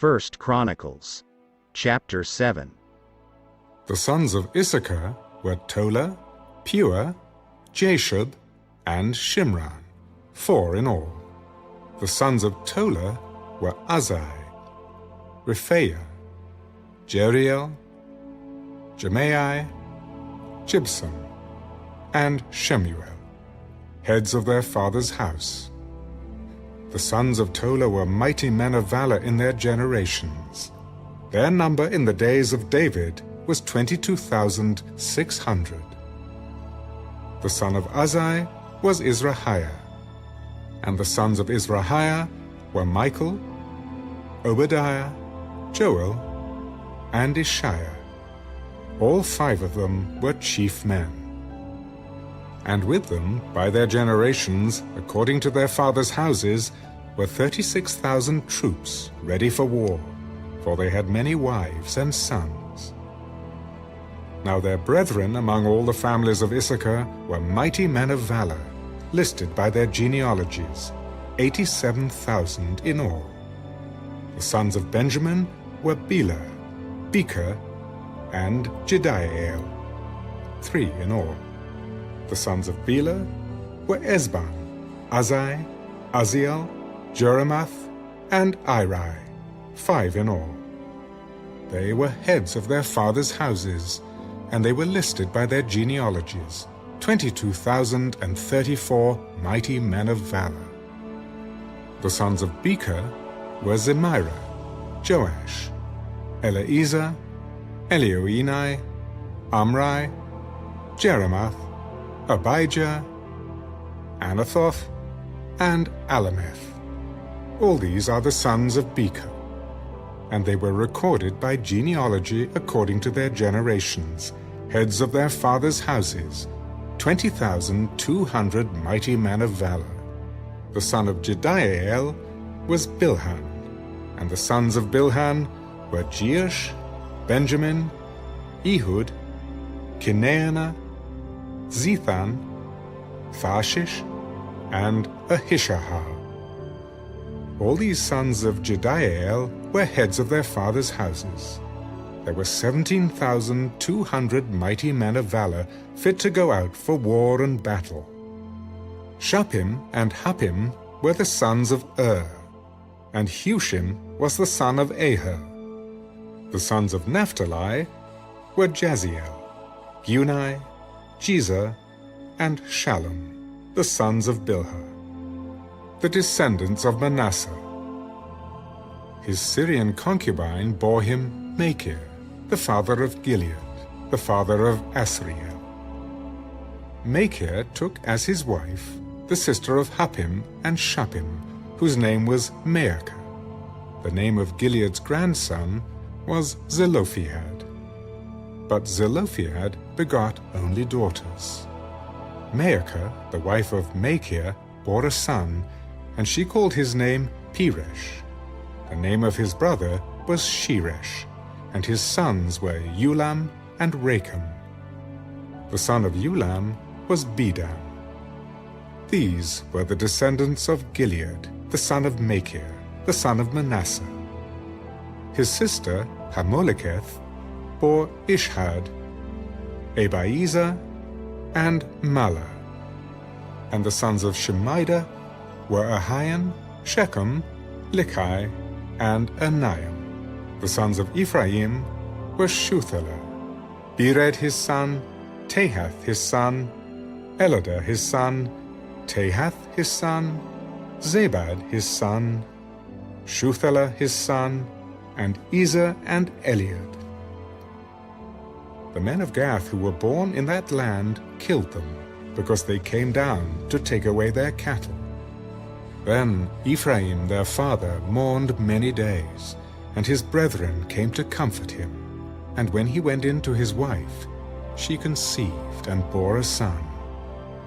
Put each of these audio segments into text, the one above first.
1 Chronicles, chapter 7. The sons of Issachar were Tola, Pua, Jashub, and Shimron, 4 in all. The sons of Tola were Uzai, Rephaiah, Jeriel, Jemai, Jibson, and Shemuel, heads of their father's house. The sons of Tola were mighty men of valor in their generations. Their number in the days of David was 22,600. The son of Uzai was Izrahiah, and the sons of Izrahiah were Michael, Obadiah, Joel, and Ishiah. All 5 of them were chief men. And with them, by their generations, according to their fathers' houses, were 36,000 troops ready for war, for they had many wives and sons. Now their brethren among all the families of Issachar were mighty men of valor, listed by their genealogies, 87,000 in all. The sons of Benjamin were Bela, Becher, and Jediael, 3 in all. The sons of Bela were Ezban, Uzai, Uzziel, Jeremoth, and Iri, 5 in all. They were heads of their fathers' houses, and they were listed by their genealogies, 22,034 mighty men of valor. The sons of Becher were Zemirah, Joash, Eleazar, Elioenai, Amri, Jeremoth, Abijah, Anathoth, and Alameth. All these are the sons of Becher, and they were recorded by genealogy according to their generations, heads of their fathers' houses, 20,200 mighty men of valor. The son of Jediael was Bilhan, and the sons of Bilhan were Jeush, Benjamin, Ehud, Kenaanah, Zethan, Tharshish, and Ahishahar. All these sons of Jediael were heads of their fathers' houses. There were 17,200 mighty men of valor fit to go out for war and battle. Shuppim and Huppim were the sons of and Hushim was the son of Aher. The sons of Naphtali were Jaziel, Guni, Jezer, and Shallum, the sons of Bilhah. The descendants of Manasseh. His Syrian concubine bore him Machir, the father of Gilead, the father of Asriel. Machir took as his wife the sister of Huppim and Shuppim, whose name was Maacah. The name of Gilead's grandson was Zelophehad. But Zelophehad begot only daughters. Maacah, the wife of Machir, bore a son, and she called his name Peresh. The name of his brother was Sheresh, and his sons were Ulam and Racham. The son of Ulam was Bedan. These were the descendants of Gilead, the son of Machir, the son of Manasseh. His sister, Hammoleketh, bore Ishhad, Abiezer, and Mahlah. And the sons of Shemida were Ahian, Shechem, Likai, and Aniam. The sons of Ephraim were Shuthelah, Bered his son, Tahath his son, Eladah his son, Tahath his son, Zabad his son, Shuthelah his son, and Ezer and Eliad. The men of Gath who were born in that land killed them, because they came down to take away their cattle. Then Ephraim their father mourned many days, and his brethren came to comfort him. And when he went in to his wife, she conceived and bore a son.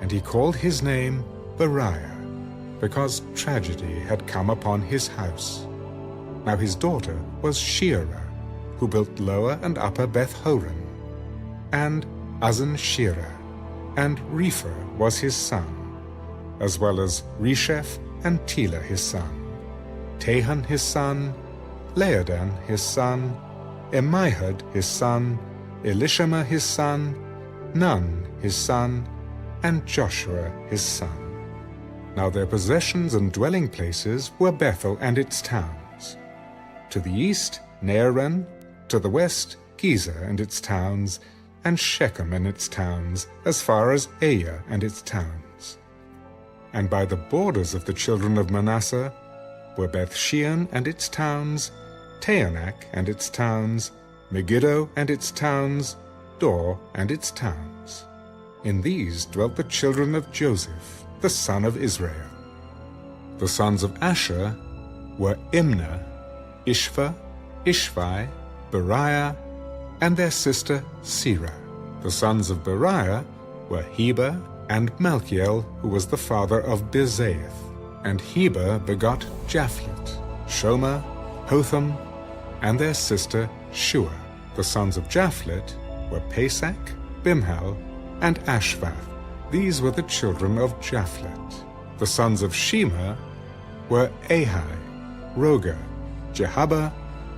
And he called his name Beriah, because tragedy had come upon his house. Now his daughter was Sheerah, who built Lower and Upper Beth-horon, and Uzzen-Sheerah, and Repher was his son, as well as Resheph and Telah his son, Tahan his son, Laodan his son, Ammihud his son, Elishama his son, Nun his son, and Joshua his son. Now their possessions and dwelling places were Bethel and its towns. To the east, Naaran, to the west, Gezer and its towns, and Shechem and its towns, as far as Aiah and its towns. And by the borders of the children of Manasseh were Bethshean and its towns, Taanach and its towns, Megiddo and its towns, Dor and its towns. In these dwelt the children of Joseph, the son of Israel. The sons of Asher were Imnah, Ishva, Ishvi, Beriah, and their sister Serah. The sons of Beriah were Heber and Malchiel, who was the father of Bizaeth. And Heber begot Japhlet, Shomer, Hotham, and their sister Shua. The sons of Japhlet were Pesach, Bimhal, and Ashvath. These were the children of Japhlet. The sons of Shema were Ahi, Roger, Jehabah,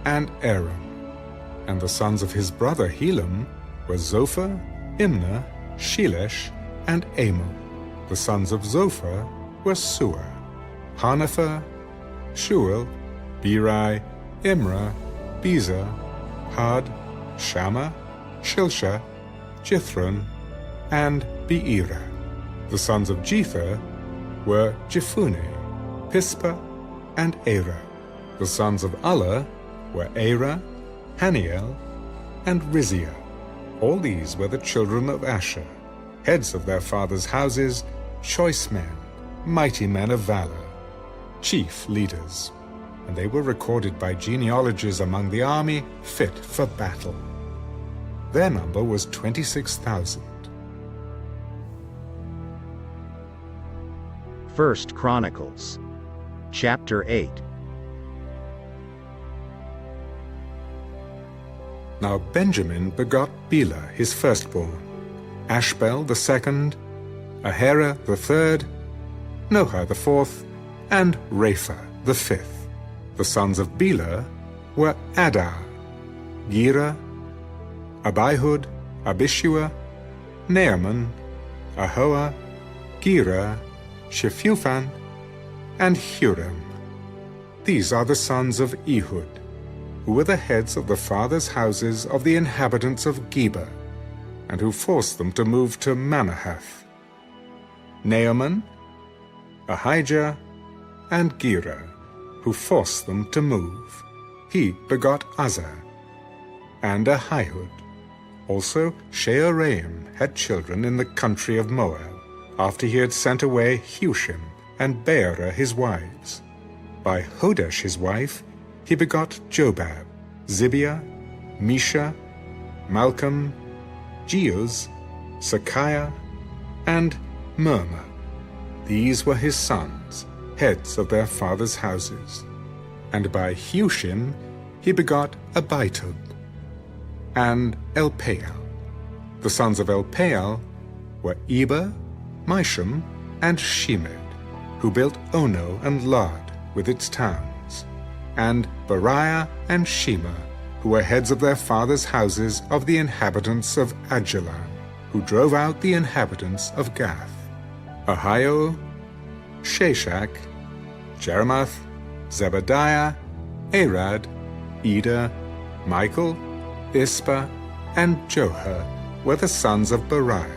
and Aram. And the sons of his brother Helam were Zophar, Imnah, Shelesh, and Amal. The sons of Zophar were Suah, Hanepher, Shuel, Beri, Imrah, Bezer, Had, Shammah, Shilshah, Jithron, and Beerah. The sons of Jether were Jephunneh, Pispa, and Arah. The sons of Allah were Arah, Haniel, and Rizia. All these were the children of Asher, heads of their fathers' houses, choice men, mighty men of valor, chief leaders. And they were recorded by genealogies among the army, fit for battle. Their number was 26,000. 1 Chronicles, chapter 8. Now Benjamin begot Bela his firstborn, Ashbel the second, Ahera the third, Noha the fourth, and Rapha the fifth. The sons of Bela were Adah, Gera, Abihud, Abishua, Naaman, Ahoah, Gera, Shephufan, and Huram. These are the sons of Ehud, who were the heads of the fathers' houses of the inhabitants of Geba, and who forced them to move to Manahath. Naaman, Ahijah, and Gera, who forced them to move. He begot Uzzah, and Ahihud. Also Shearaim had children in the country of Moab, after he had sent away Hushim and Beerah his wives. By Hodesh his wife he begot Jobab, Zibiah, Mesha, Malcolm, Jeuz, Sakiah, and Mirma. These were his sons, heads of their fathers' houses. And by Hushim he begot Abitub and Elpaal. The sons of Elpaal were Eber, Misham, and Shemed, who built Ono and Lod with its towns, and Beriah and Shema, who were heads of their fathers' houses of the inhabitants of Ajalon, who drove out the inhabitants of Gath. Ahio, Shashak, Jeremoth, Zebadiah, Arad, Eder, Michael, Ispa, and Joha were the sons of Beriah.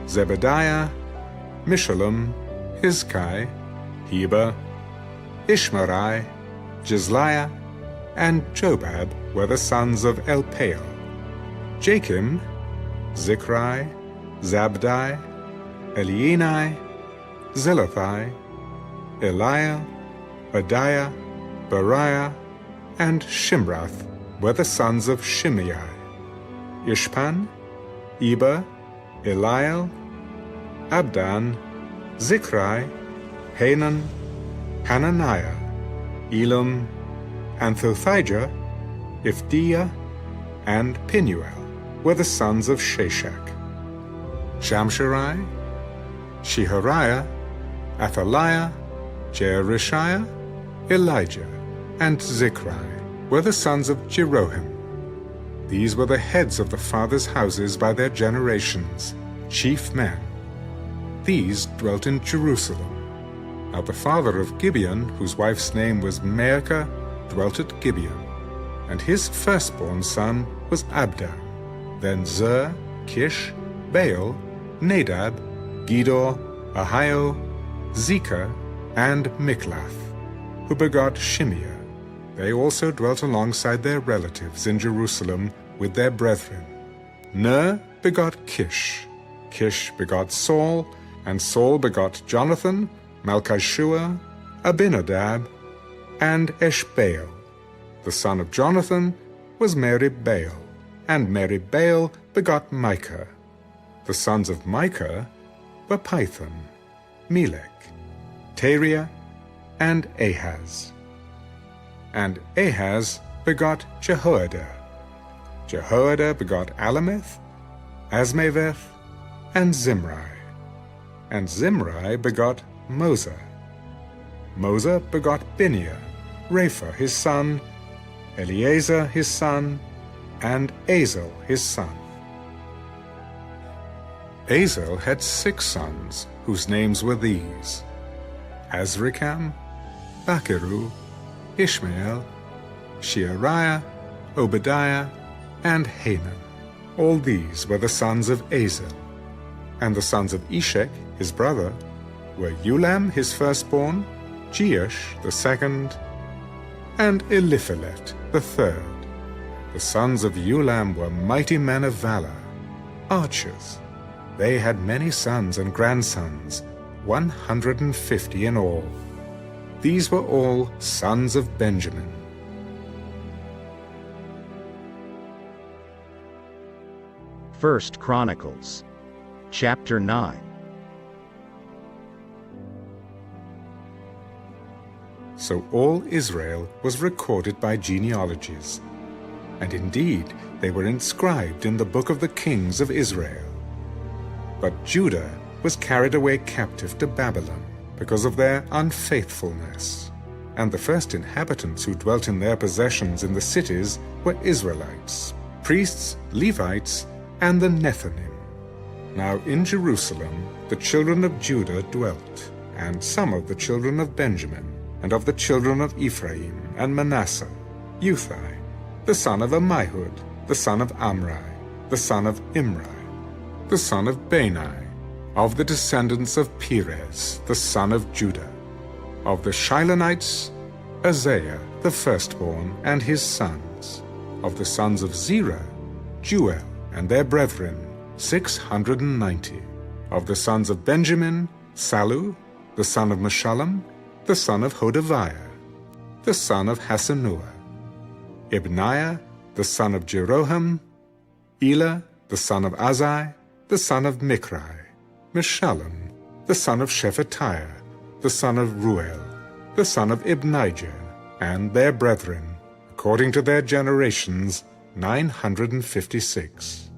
Zebadiah, Mishullam, Hizkai, Heber, Ishmerai, Jizliah, and Jobab were the sons of Elpaal. Jakim, Zichri, Zabdi, Elienai, Zelathai, Eliel, Adiah, Beriah, and Shimrath were the sons of Shimei. Ishpan, Eber, Eliel, Abdan, Zichri, Hanan, Hananiah, Elam, Anthothijah, Ifdiah, and Pinuel were the sons of Shashak. Shamsherai, Shehariah, Athaliah, Jerishiah, Elijah, and Zichri were the sons of Jeroham. These were the heads of the fathers' houses by their generations, chief men. These dwelt in Jerusalem. Now the father of Gibeon, whose wife's name was Maacah, dwelt at Gibeon, and his firstborn son was Abda. Then Zer, Kish, Baal, Nadab, Gedor, Ahio, Zekah, and Miklath, who begot Shimeah. They also dwelt alongside their relatives in Jerusalem with their brethren. Ner begot Kish. Kish begot Saul, and Saul begot Jonathan, Malchishua, Abinadab, and Eshbaal. The son of Jonathan was Merib-Baal, and Merib-Baal begot Micah. The sons of Micah were Pithon, Melech, Teriah, and Ahaz. And Ahaz begot Jehoiada. Jehoiada begot Alameth, Asmaveth, and Zimri. And Zimri begot Moza. Moza begot Bineah, Rapha his son, Eleazar his son, and Azel his son. Azel had 6 sons, whose names were these: Azrikam, Bachiru, Ishmael, Sheariah, Obadiah, and Hanan. All these were the sons of Azel. And the sons of Eshek, his brother, were Ulam his firstborn, Jeush the second, and Eliphelet the third. The sons of Ulam were mighty men of valor, archers. They had many sons and grandsons, 150 in all. These were all sons of Benjamin. First Chronicles, chapter 9. So all Israel was recorded by genealogies, and indeed they were inscribed in the book of the kings of Israel. But Judah was carried away captive to Babylon because of their unfaithfulness, and the first inhabitants who dwelt in their possessions in the cities were Israelites, priests, Levites, and the Nethinim. Now in Jerusalem the children of Judah dwelt, and some of the children of Benjamin, and of the children of Ephraim and Manasseh, Uthai, the son of Ammihud, the son of Amri, the son of Imri, the son of Bani, of the descendants of Perez, the son of Judah. Of the Shilonites, Isaiah, the firstborn, and his sons. Of the sons of Zerah, Jeuel, and their brethren, 690. Of the sons of Benjamin, Sallu, the son of Meshullam, the son of Hodaviah, the son of Hassenuah, Ibniah, the son of Jeroham, Elah, the son of Azai, the son of Michri, Meshullam, the son of Shephatiah, the son of Ruel, the son of Ibnijah, and their brethren, according to their generations, 956.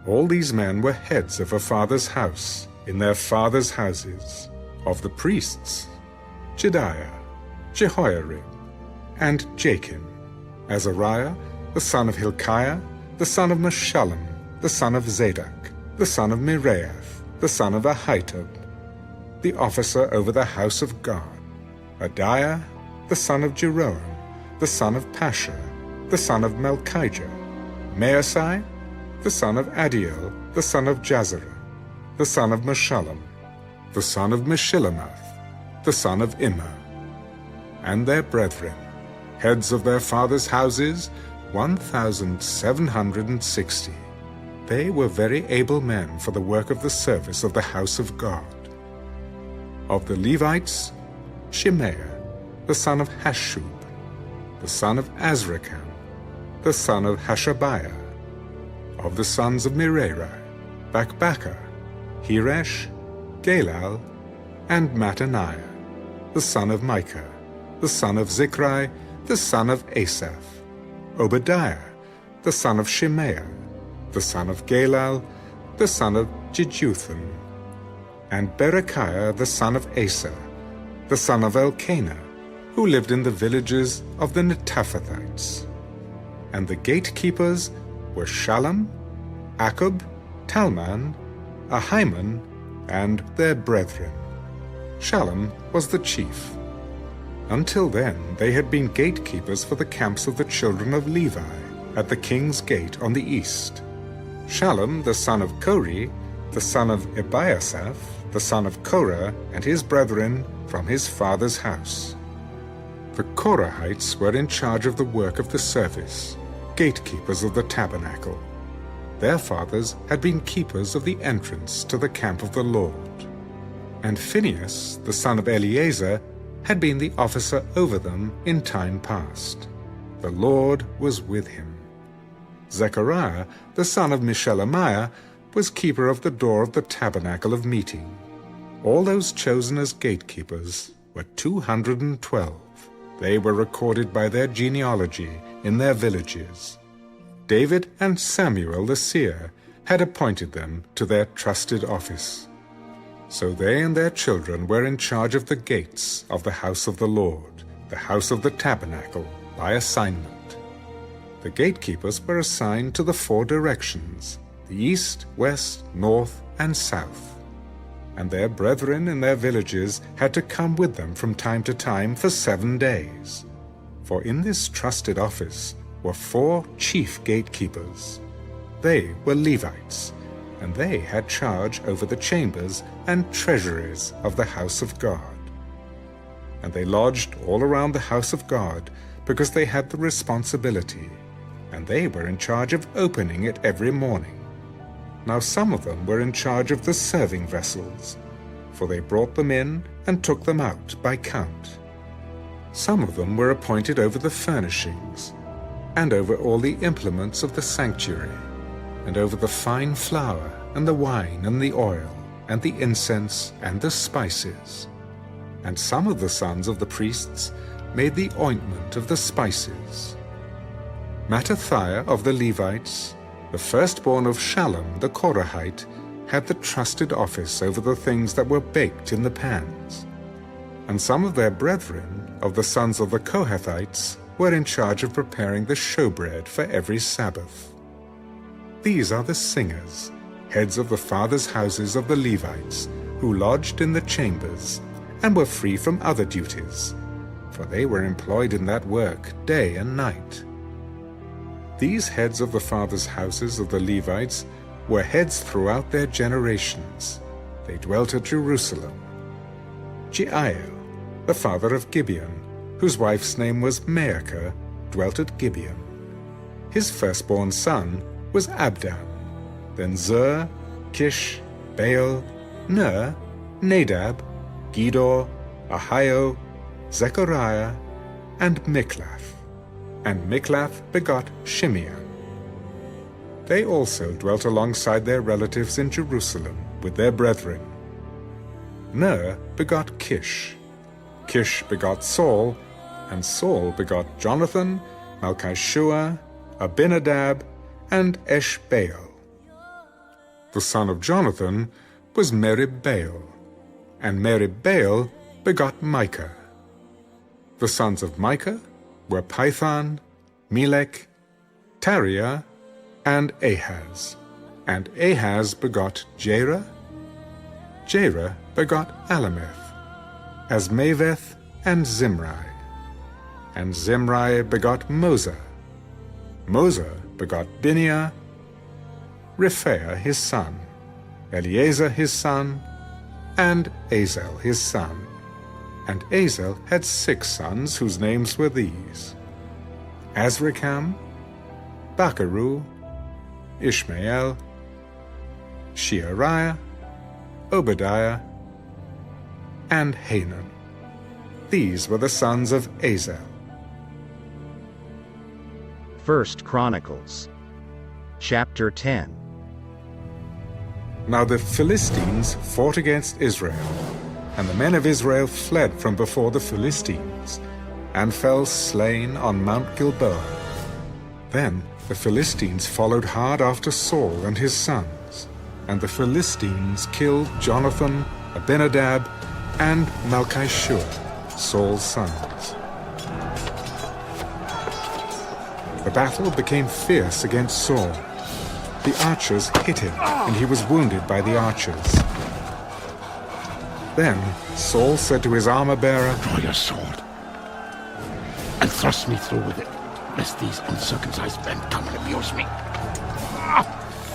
All these men were heads of a father's house, in their fathers' houses. Of the priests, Jedaiah, Jehoiarib, and Jachin, Azariah, the son of Hilkiah, the son of Meshullam, the son of Zadok, the son of Miraioth, the son of Ahitub, the officer over the house of God, Adiah, the son of Jeroham, the son of Pashur, the son of Malchijah, Maasai, the son of Adiel, the son of Jazerah, the son of Meshullam, the son of Meshillamath, the son of Immer, and their brethren, heads of their fathers' houses, 1,760. They were very able men for the work of the service of the house of God. Of the Levites, Shemaiah, the son of Hashub, the son of Azrikam, the son of Hashabiah. Of the sons of Merari, Bakbakkar, Heresh, Galal, and Mattaniah, the son of Micah, the son of Zichri, the son of Asaph, Obadiah, the son of Shemaiah, the son of Galal, the son of Jeduthun, and Berechiah, the son of Asa, the son of Elkanah, who lived in the villages of the Netophathites. And the gatekeepers were Shallum, Akub, Talman, Ahiman, and their brethren. Shallum was the chief. Until then they had been gatekeepers for the camps of the children of Levi, at the king's gate on the east. Shallum the son of Kori, the son of Ebiasaph, the son of Korah, and his brethren from his father's house. The Korahites were in charge of the work of the service, gatekeepers of the tabernacle. Their fathers had been keepers of the entrance to the camp of the Lord. And Phinehas, the son of Eleazar, had been the officer over them in time past. The Lord was with him. Zechariah, the son of Meshelemiah, was keeper of the door of the tabernacle of meeting. All those chosen as gatekeepers were 212. They were recorded by their genealogy in their villages. David and Samuel the seer had appointed them to their trusted office. So they and their children were in charge of the gates of the house of the Lord, the house of the tabernacle, by assignment. The gatekeepers were assigned to the 4 directions, the east, west, north, and south. And their brethren in their villages had to come with them from time to time for 7 days. For in this trusted office were 4 chief gatekeepers. They were Levites, and they had charge over the chambers and treasuries of the house of God. And they lodged all around the house of God because they had the responsibility, and they were in charge of opening it every morning. Now some of them were in charge of the serving vessels, for they brought them in and took them out by count. Some of them were appointed over the furnishings, and over all the implements of the sanctuary, and over the fine flour, and the wine, and the oil, and the incense, and the spices. And some of the sons of the priests made the ointment of the spices. Mattithiah of the Levites, the firstborn of Shallum the Korahite, had the trusted office over the things that were baked in the pans. And some of their brethren, of the sons of the Kohathites, were in charge of preparing the showbread for every Sabbath. These are the singers, heads of the fathers' houses of the Levites, who lodged in the chambers, and were free from other duties, for they were employed in that work day and night. These heads of the fathers' houses of the Levites were heads throughout their generations. They dwelt at Jerusalem. Jeiel, the father of Gibeon, whose wife's name was Maacah, dwelt at Gibeon. His firstborn son was Abdon, then Zur, Kish, Baal, Ner, Nadab, Gedor, Ahio, Zechariah, and Mikloth. And Mikloth begot Shimeah. They also dwelt alongside their relatives in Jerusalem with their brethren. Ner begot Kish. Kish begot Saul, and Saul begot Jonathan, Malchishua, Abinadab, and Eshbaal. The son of Jonathan was Merib-Baal, and Merib-Baal begot Micah. The sons of Micah were Pithon, Melech, Tariah, and Ahaz. And Ahaz begot Jerah. Jerah begot Alameth, Asmaveth, and Zimri. And Zimri begot Moza. Moza begot Bineah, Rephaiah his son, Eleazar his son, and Azel his son. And Azel had 6 sons, whose names were these: Azrikam, Bacharu, Ishmael, Sheariah, Obadiah, and Hanan. These were the sons of Azel. 1 Chronicles, chapter 10. Now the Philistines fought against Israel, and the men of Israel fled from before the Philistines, and fell slain on Mount Gilboa. Then the Philistines followed hard after Saul and his sons, and the Philistines killed Jonathan, Abinadab, and Malchishua, Saul's sons. the battle became fierce against Saul. The archers hit him, and he was wounded by the archers. Then Saul said to his armor-bearer, "Draw your sword and thrust me through with it, lest these uncircumcised men come and abuse me."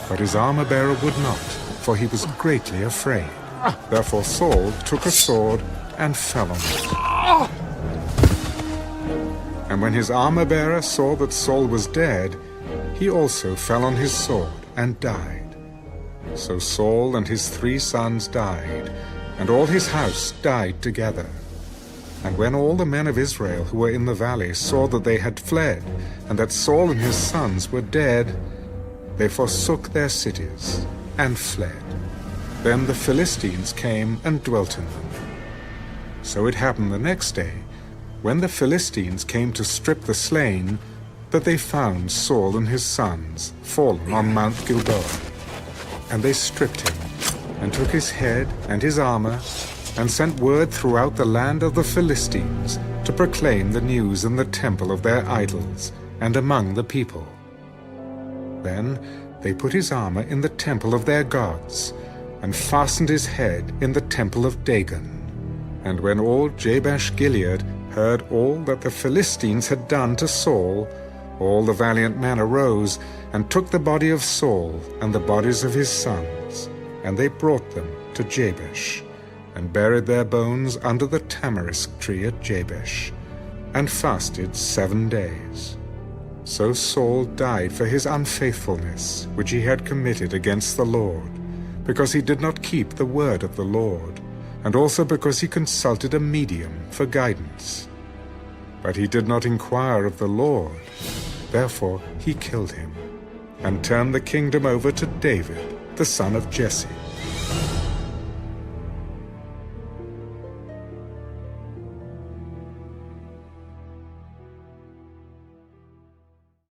But his armor-bearer would not, for he was greatly afraid. Therefore Saul took a sword and fell on it. And when his armor-bearer saw that Saul was dead, he also fell on his sword and died. So Saul and his 3 sons died, and all his house died together. And when all the men of Israel who were in the valley saw that they had fled, and that Saul and his sons were dead, they forsook their cities and fled. Then the Philistines came and dwelt in them. So it happened the next day, when the Philistines came to strip the slain, that they found Saul and his sons fallen on Mount Gilboa. And they stripped him, and took his head and his armor, and sent word throughout the land of the Philistines to proclaim the news in the temple of their idols and among the people. Then they put his armor in the temple of their gods, and fastened his head in the temple of Dagon. And when all Jabesh-Gilead heard all that the Philistines had done to Saul, all the valiant men arose and took the body of Saul and the bodies of his sons, and they brought them to Jabesh, and buried their bones under the tamarisk tree at Jabesh, and fasted 7 days. So Saul died for his unfaithfulness, which he had committed against the Lord, because he did not keep the word of the Lord, and also because he consulted a medium for guidance. But he did not inquire of the Lord. Therefore he killed him, and turned the kingdom over to David, the son of Jesse.